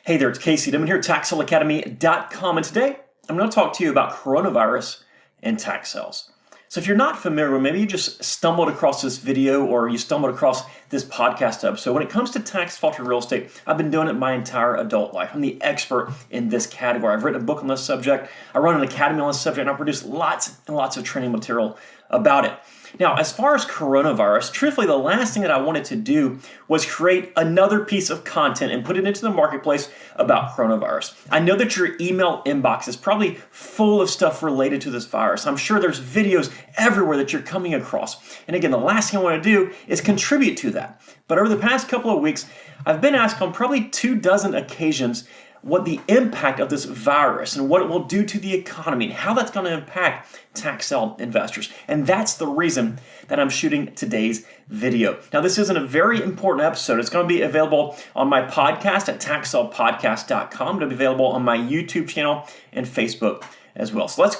Hey there, it's Casey. I'm here at TaxSaleAcademy.com, and today I'm going to talk to you about coronavirus and tax sales. So if you're not familiar, maybe you just stumbled across this video or you stumbled across this podcast episode. When it comes to tax defaulted real estate, I've been doing it my entire adult life. I'm the expert in this category. I've written a book on this subject. I run an academy on this subject, and I produce lots and lots of training material about it. Now, as far as coronavirus, truthfully, the last thing that I wanted to do was create another piece of content and put it into the marketplace about coronavirus. I know that your email inbox is probably full of stuff related to this virus. I'm sure there's videos everywhere that you're coming across. And again, the last thing I want to do is contribute to that. But over the past couple of weeks, I've been asked on probably 24 occasions what the impact of this virus and what it will do to the economy and how that's going to impact tax sale investors. And that's the reason that I'm shooting today's video. Now, this isn't a very important episode. It's going to be available on my podcast at taxsalepodcast.com. It'll be available on my YouTube channel and Facebook as well. So let's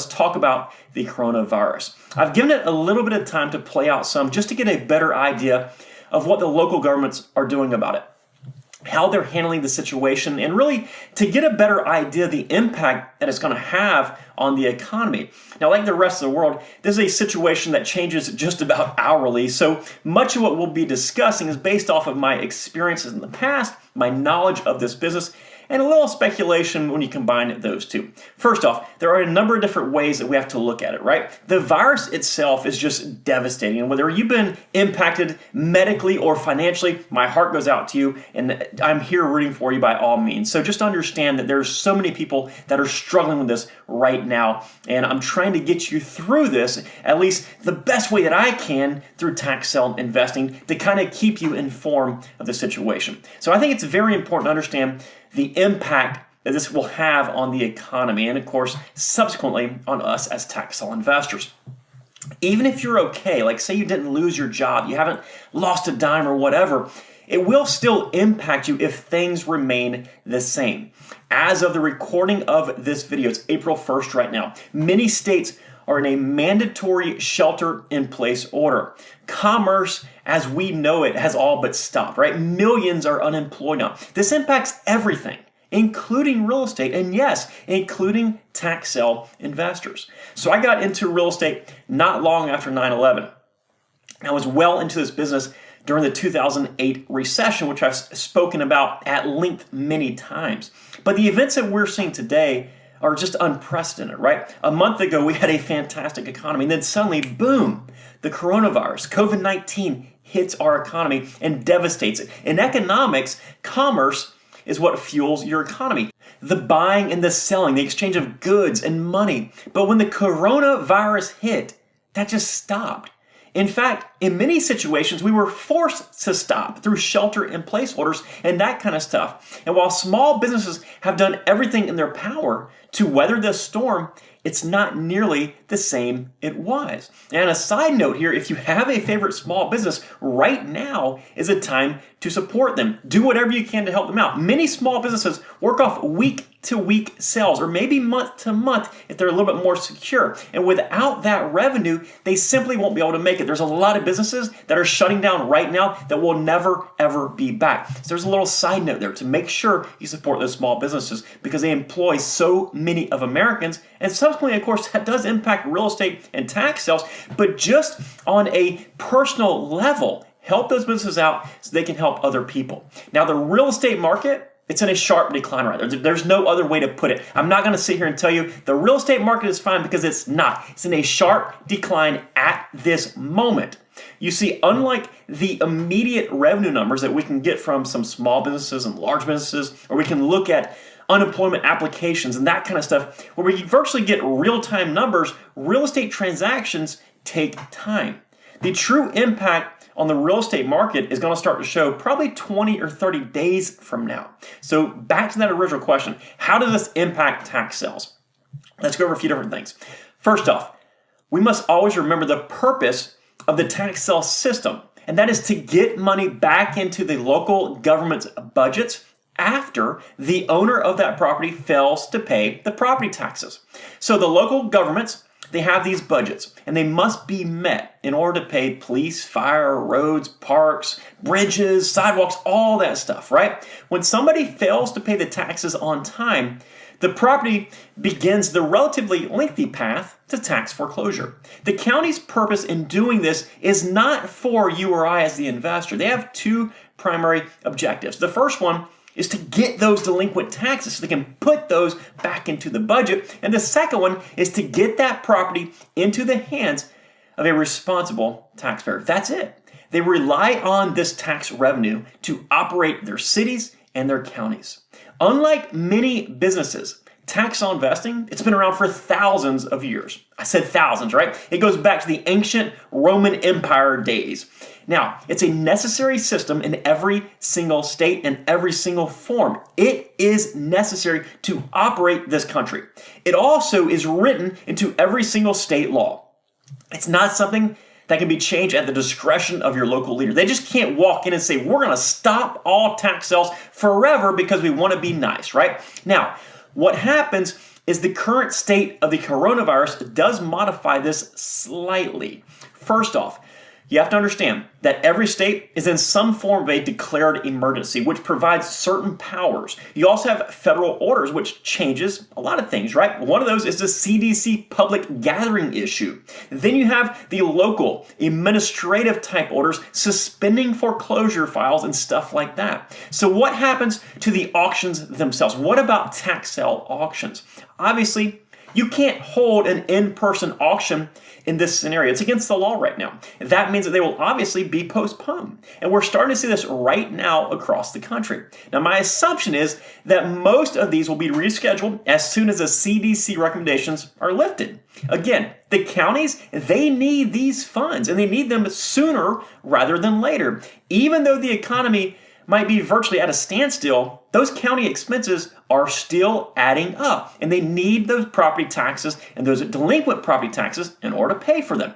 talk about the coronavirus. I've given it a little bit of time to play out some just to get a better idea of what the local governments are doing about it, how they're handling the situation, and really to get a better idea of the impact that it's going to have on the economy. Now, like the rest of the world, this is a situation that changes just about hourly, so much of what we'll be discussing is based off of my experiences in the past, my knowledge of this business, and a little speculation when you combine those two. First off, there are a number of different ways that we have to look at it, right? The virus itself is just devastating, and whether you've been impacted medically or financially, my heart goes out to you, and I'm here rooting for you by all means. So just understand that there's so many people that are struggling with this right now, and I'm trying to get you through this, at least the best way that I can through tax sale investing, to kind of keep you informed of the situation. So I think it's very important to understand the impact that this will have on the economy and, of course, subsequently on us as tax sale investors. Even if you're okay, like say you didn't lose your job, you haven't lost a dime or whatever, it will still impact you if things remain the same. As of the recording of this video, it's April 1st right now, many states are in a mandatory shelter-in-place order. Commerce, as we know it, has all but stopped, right? Millions are unemployed now. This impacts everything, including real estate, and yes, including tax sale investors. So I got into real estate not long after 9/11. I was well into this business during the 2008 recession, which I've spoken about at length many times. But the events that we're seeing today are just unprecedented, right? A month ago, we had a fantastic economy, and then suddenly, boom, the coronavirus, COVID-19 hits our economy and devastates it. In economics, commerce is what fuels your economy. The buying and the selling, the exchange of goods and money. But when the coronavirus hit, that just stopped. In fact, in many situations, we were forced to stop through shelter-in-place orders and that kind of stuff. And while small businesses have done everything in their power to weather this storm, it's not nearly the same it was. And a side note here, if you have a favorite small business, right now is a time to support them. Do whatever you can to help them out. Many small businesses work off week-to-week sales, or maybe month-to-month if they're a little bit more secure. And without that revenue, they simply won't be able to make it. There's a lot of businesses that are shutting down right now that will never, ever be back. So there's a little side note there to make sure you support those small businesses because they employ so many of Americans. And subsequently, of course, that does impact real estate and tax sales, but just on a personal level, help those businesses out so they can help other people. Now, the real estate market, it's in a sharp decline right there. There's no other way to put it. I'm not going to sit here and tell you the real estate market is fine because it's not. It's in a sharp decline at this moment. You see, unlike the immediate revenue numbers that we can get from some small businesses and large businesses, or we can look at unemployment applications and that kind of stuff, where we can virtually get real-time numbers, real estate transactions take time. The true impact on the real estate market is going to start to show probably 20 or 30 days from now. So back to that original question, how does this impact tax sales? Let's go over a few different things. First off, we must always remember the purpose of the tax sale system, and that is to get money back into the local government's budgets after the owner of that property fails to pay the property taxes. So the local governments, they have these budgets, and they must be met in order to pay police, fire, roads, parks, bridges, sidewalks, all that stuff, right? When somebody fails to pay the taxes on time, the property begins the relatively lengthy path to tax foreclosure. The county's purpose in doing this is not for you or I as the investor. They have two primary objectives. The first one is to get those delinquent taxes so they can put those back into the budget. And the second one is to get that property into the hands of a responsible taxpayer. That's it. They rely on this tax revenue to operate their cities and their counties. Unlike many businesses, tax on investing, it's been around for thousands of years. I said thousands, right? It goes back to the ancient Roman Empire days. Now, it's a necessary system in every single state and every single form. It is necessary to operate this country. It also is written into every single state law. It's not something that can be changed at the discretion of your local leader. They just can't walk in and say, we're going to stop all tax sales forever because we want to be nice, right? Now, what happens is the current state of the coronavirus does modify this slightly. First off, you have to understand that every state is in some form of a declared emergency, which provides certain powers. You also have federal orders, which changes a lot of things, right? One of those is the CDC public gathering issue. Then you have the local administrative type orders suspending foreclosure files and stuff like that. So what happens to the auctions themselves? What about tax sale auctions? Obviously, you can't hold an in-person auction in this scenario. It's against the law right now. That means that they will obviously be postponed. And we're starting to see this right now across the country. Now, my assumption is that most of these will be rescheduled as soon as the CDC recommendations are lifted. Again, the counties, they need these funds, and they need them sooner rather than later. Even though the economy might be virtually at a standstill, those county expenses are still adding up, and they need those property taxes and those delinquent property taxes in order to pay for them.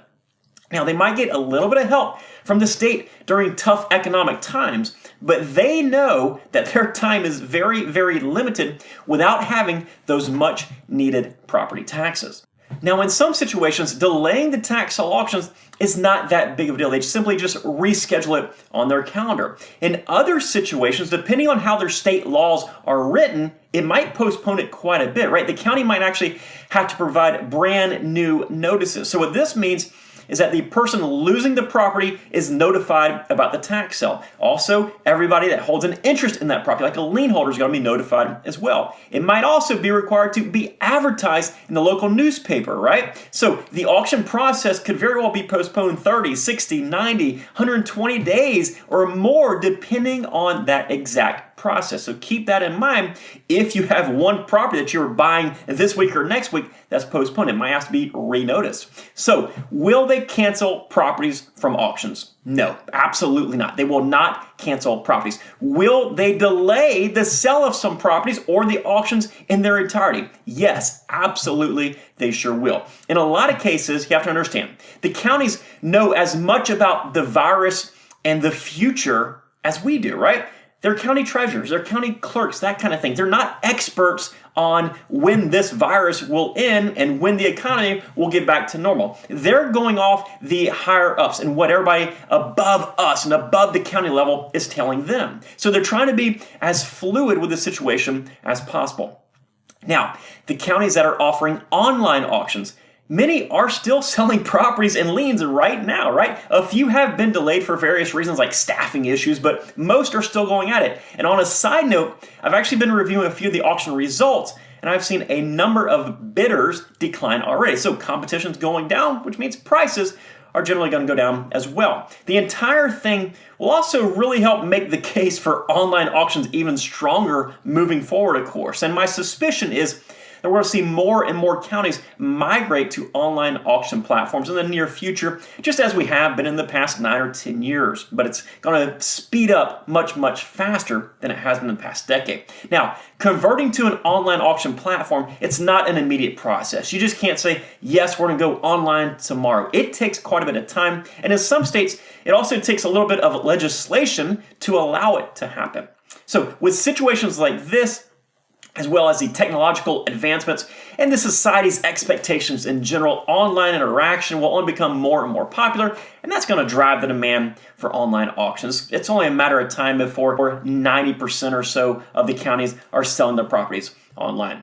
Now, they might get a little bit of help from the state during tough economic times, but they know that their time is very, very limited without having those much needed property taxes. Now, in some situations, delaying the tax sale auctions is not that big of a deal. They simply just reschedule it on their calendar. In other situations, depending on how their state laws are written, it might postpone it quite a bit, right? The county might actually have to provide brand new notices. So what this means is that the person losing the property is notified about the tax sale. Also, everybody that holds an interest in that property, like a lien holder, is going to be notified as well. It might also be required to be advertised in the local newspaper, right? So the auction process could very well be postponed 30, 60, 90, 120 days or more, depending on that exact process. So keep that in mind. If you have one property that you're buying this week or next week that's postponed, it might have to be re-noticed. So will they cancel properties from auctions? No, absolutely not. They will not cancel properties. Will they delay the sale of some properties or the auctions in their entirety? Yes, absolutely, they sure will. In a lot of cases, you have to understand, the counties know as much about the virus and the future as we do, right? They're county treasurers, they're county clerks, that kind of thing. They're not experts on when this virus will end and when the economy will get back to normal. They're going off the higher ups and what everybody above us and above the county level is telling them. So they're trying to be as fluid with the situation as possible. Now, the counties that are offering online auctions, many are still selling properties and liens right now, right? A few have been delayed for various reasons like staffing issues, but most are still going at it. And on a side note, I've actually been reviewing a few of the auction results, and I've seen a number of bidders decline already. So competition's going down, which means prices are generally going to go down as well. The entire thing will also really help make the case for online auctions even stronger moving forward, of course. And my suspicion is that we're going to see more and more counties migrate to online auction platforms in the near future, just as we have been in the past 9 or 10 years. But it's going to speed up much, much faster than it has been in the past decade. Now, converting to an online auction platform, it's not an immediate process. You just can't say, yes, we're going to go online tomorrow. It takes quite a bit of time. And in some states, it also takes a little bit of legislation to allow it to happen. So with situations like this, as well as the technological advancements and the society's expectations in general. Online interaction will only become more and more popular, and that's going to drive the demand for online auctions. It's only a matter of time before 90% or so of the counties are selling their properties online.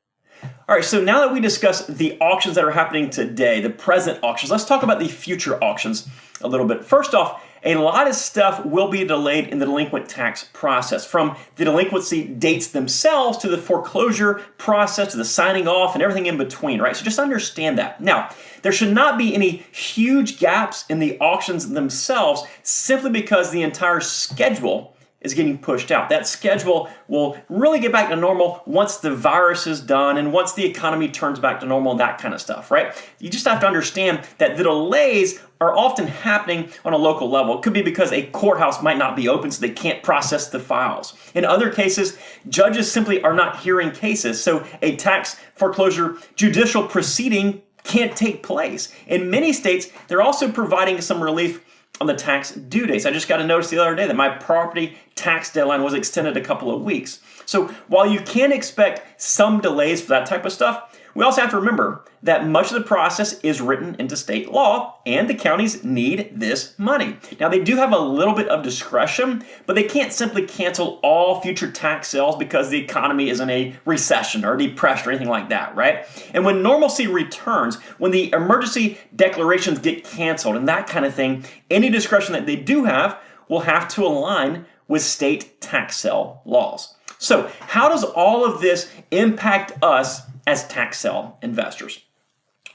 All right, so now that we discussed the auctions that are happening today, the present auctions, let's talk about the future auctions a little bit. First off, a lot of stuff will be delayed in the delinquent tax process, from the delinquency dates themselves to the foreclosure process to the signing off and everything in between, right? So just understand that. Now, there should not be any huge gaps in the auctions themselves simply because the entire schedule is getting pushed out. That schedule will really get back to normal once the virus is done and once the economy turns back to normal and that kind of stuff, right? You just have to understand that the delays are often happening on a local level. It could be because a courthouse might not be open, so they can't process the files. In other cases, judges simply are not hearing cases, so a tax foreclosure judicial proceeding can't take place. In many states, they're also providing some relief on the tax due dates. I just got a notice the other day that my property tax deadline was extended a couple of weeks. So while you can expect some delays for that type of stuff, we also have to remember that much of the process is written into state law, and the counties need this money. Now, they do have a little bit of discretion, but they can't simply cancel all future tax sales because the economy is in a recession or depression or anything like that, right? And when normalcy returns, when the emergency declarations get canceled and that kind of thing, any discretion that they do have will have to align with state tax sale laws. So how does all of this impact us as tax sale investors?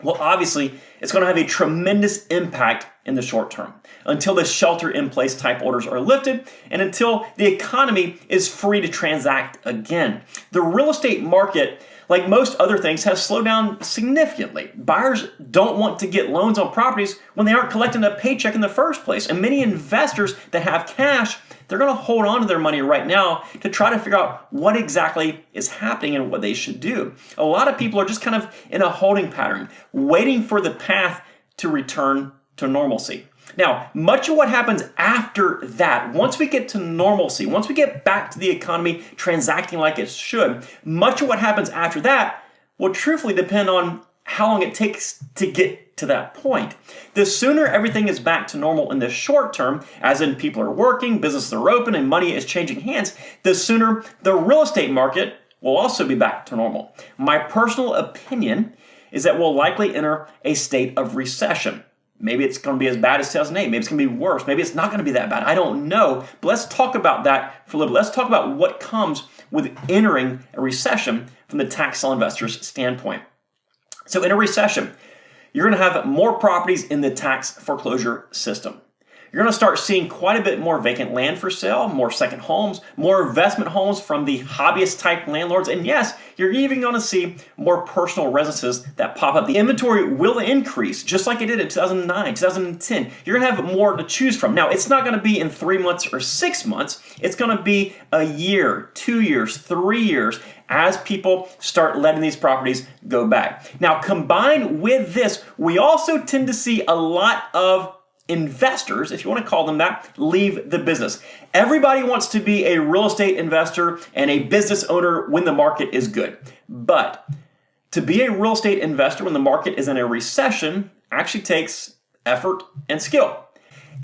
Well, obviously, it's going to have a tremendous impact in the short term until the shelter-in-place type orders are lifted and until the economy is free to transact again. The real estate market, like most other things, has slowed down significantly. Buyers don't want to get loans on properties when they aren't collecting a paycheck in the first place. And many investors that have cash, they're going to hold on to their money right now to try to figure out what exactly is happening and what they should do. A lot of people are just kind of in a holding pattern, waiting for the path to return to normalcy. Now, much of what happens after that, once we get to normalcy, once we get back to the economy transacting like it should, much of what happens after that will truthfully depend on how long it takes to get to that point. The sooner everything is back to normal in the short term, as in people are working, businesses are open, and money is changing hands, the sooner the real estate market will also be back to normal. My personal opinion is that we'll likely enter a state of recession. Maybe it's going to be as bad as 2008. Maybe it's going to be worse. Maybe it's not going to be that bad. I don't know. But let's talk about that for a little bit. Let's talk about what comes with entering a recession from the tax sale investor's standpoint. So in a recession, you're going to have more properties in the tax foreclosure system. You're going to start seeing quite a bit more vacant land for sale, more second homes, more investment homes from the hobbyist type landlords. And yes, you're even going to see more personal residences that pop up. The inventory will increase just like it did in 2009, 2010. You're going to have more to choose from. Now, it's not going to be in 3 months or 6 months. It's going to be a year, 2 years, 3 years as people start letting these properties go back. Now, combined with this, we also tend to see a lot of investors, if you want to call them that, leave the business. Everybody wants to be a real estate investor and a business owner when the market is good. But to be a real estate investor when the market is in a recession actually takes effort and skill.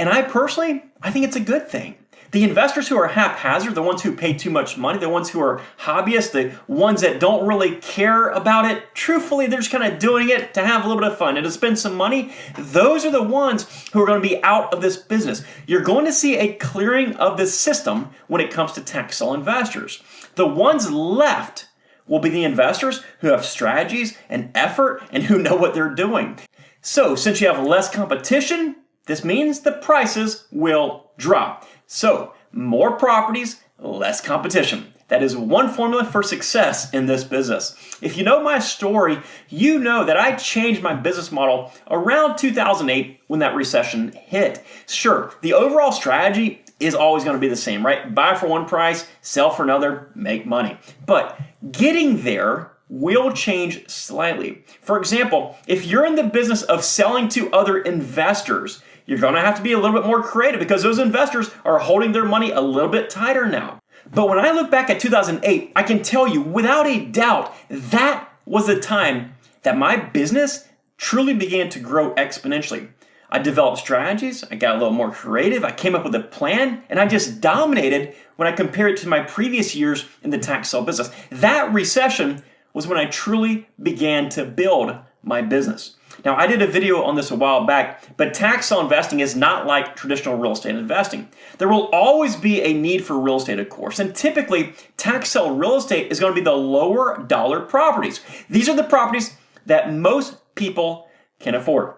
And I think it's a good thing. The investors who are haphazard, the ones who pay too much money, the ones who are hobbyists, the ones that don't really care about it, truthfully, they're just kind of doing it to have a little bit of fun and to spend some money. Those are the ones who are going to be out of this business. You're going to see a clearing of the system when it comes to tax sale investors. The ones left will be the investors who have strategies and effort and who know what they're doing. So since you have less competition, this means the prices will drop. So, more properties, less competition. That is one formula for success in this business. If you know my story, you know that I changed my business model around 2008 when that recession hit. Sure, the overall strategy is always going to be the same, right? Buy for one price, sell for another, make money. But getting there will change slightly. For example, if you're in the business of selling to other investors, you're going to have to be a little bit more creative because those investors are holding their money a little bit tighter now. But when I look back at 2008, I can tell you without a doubt that was the time that my business truly began to grow exponentially. I developed strategies, I got a little more creative, I came up with a plan, and I just dominated when I compared it to my previous years in the tax sale business. That recession was when I truly began to build my business. Now, I did a video on this a while back, but tax sale investing is not like traditional real estate investing. There will always be a need for real estate, of course, and typically tax sale real estate is going to be the lower dollar properties. These are the properties that most people can afford.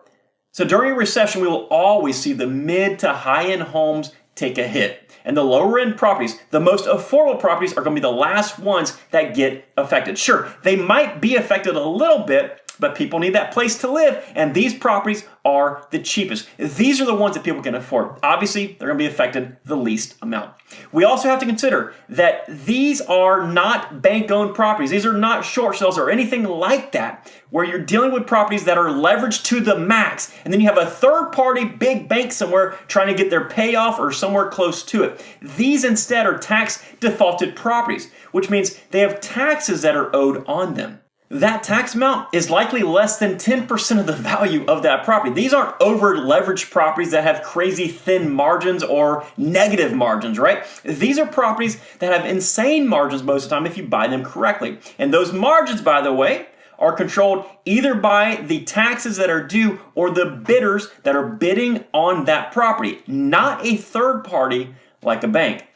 So during a recession, we will always see the mid to high-end homes take a hit. And the lower-end properties, the most affordable properties, are going to be the last ones that get affected. Sure, they might be affected a little bit, but people need that place to live, and these properties are the cheapest. These are the ones that people can afford. Obviously, they're going to be affected the least amount. We also have to consider that these are not bank-owned properties. These are not short sales or anything like that, where you're dealing with properties that are leveraged to the max, and then you have a third-party big bank somewhere trying to get their payoff or somewhere close to it. These instead are tax-defaulted properties, which means they have taxes that are owed on them. That tax amount is likely less than 10% of the value of that property. These aren't over-leveraged properties that have crazy thin margins or negative margins, right? These are properties that have insane margins most of the time if you buy them correctly. And those margins, by the way, are controlled either by the taxes that are due or the bidders that are bidding on that property, not a third party like a bank.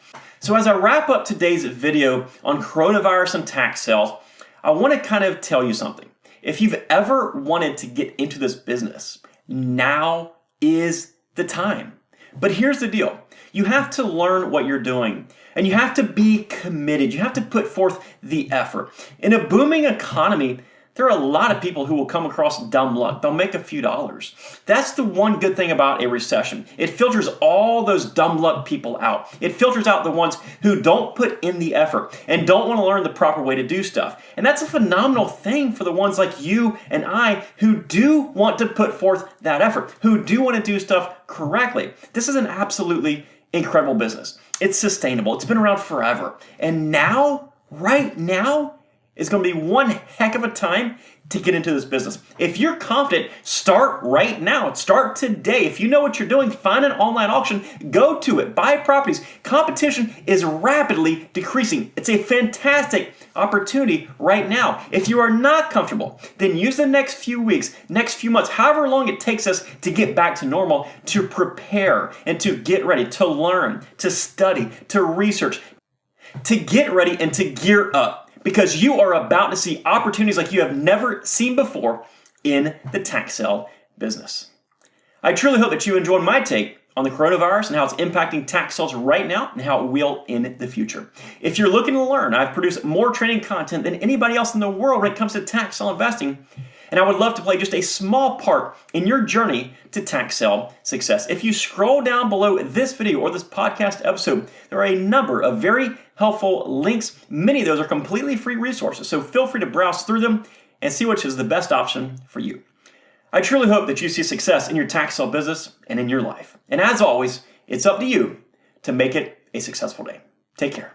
So as I wrap up today's video on coronavirus and tax sales, I want to kind of tell you something. If you've ever wanted to get into this business, now is the time. But here's the deal. You have to learn what you're doing, and you have to be committed. You have to put forth the effort. In a booming economy, there are a lot of people who will come across dumb luck. They'll make a few dollars. That's the one good thing about a recession. It filters all those dumb luck people out. It filters out the ones who don't put in the effort and don't want to learn the proper way to do stuff. And that's a phenomenal thing for the ones like you and I who do want to put forth that effort, who do want to do stuff correctly. This is an absolutely incredible business. It's sustainable. It's been around forever. And now, right now, is going to be one heck of a time to get into this business. If you're confident, start right now. Start today. If you know what you're doing, find an online auction, go to it, buy properties. Competition is rapidly decreasing. It's a fantastic opportunity right now. If you are not comfortable, then use the next few weeks, next few months, however long it takes us to get back to normal, to prepare and to get ready, to learn, to study, to research, to get ready and to gear up. Because you are about to see opportunities like you have never seen before in the tax sale business. I truly hope that you enjoyed my take on the coronavirus and how it's impacting tax sales right now and how it will in the future. If you're looking to learn, I've produced more training content than anybody else in the world when it comes to tax sale investing, and I would love to play just a small part in your journey to tax sale success. If you scroll down below this video or this podcast episode, there are a number of very helpful links. Many of those are completely free resources, so feel free to browse through them and see which is the best option for you. I truly hope that you see success in your tax sale business and in your life. And as always, it's up to you to make it a successful day. Take care.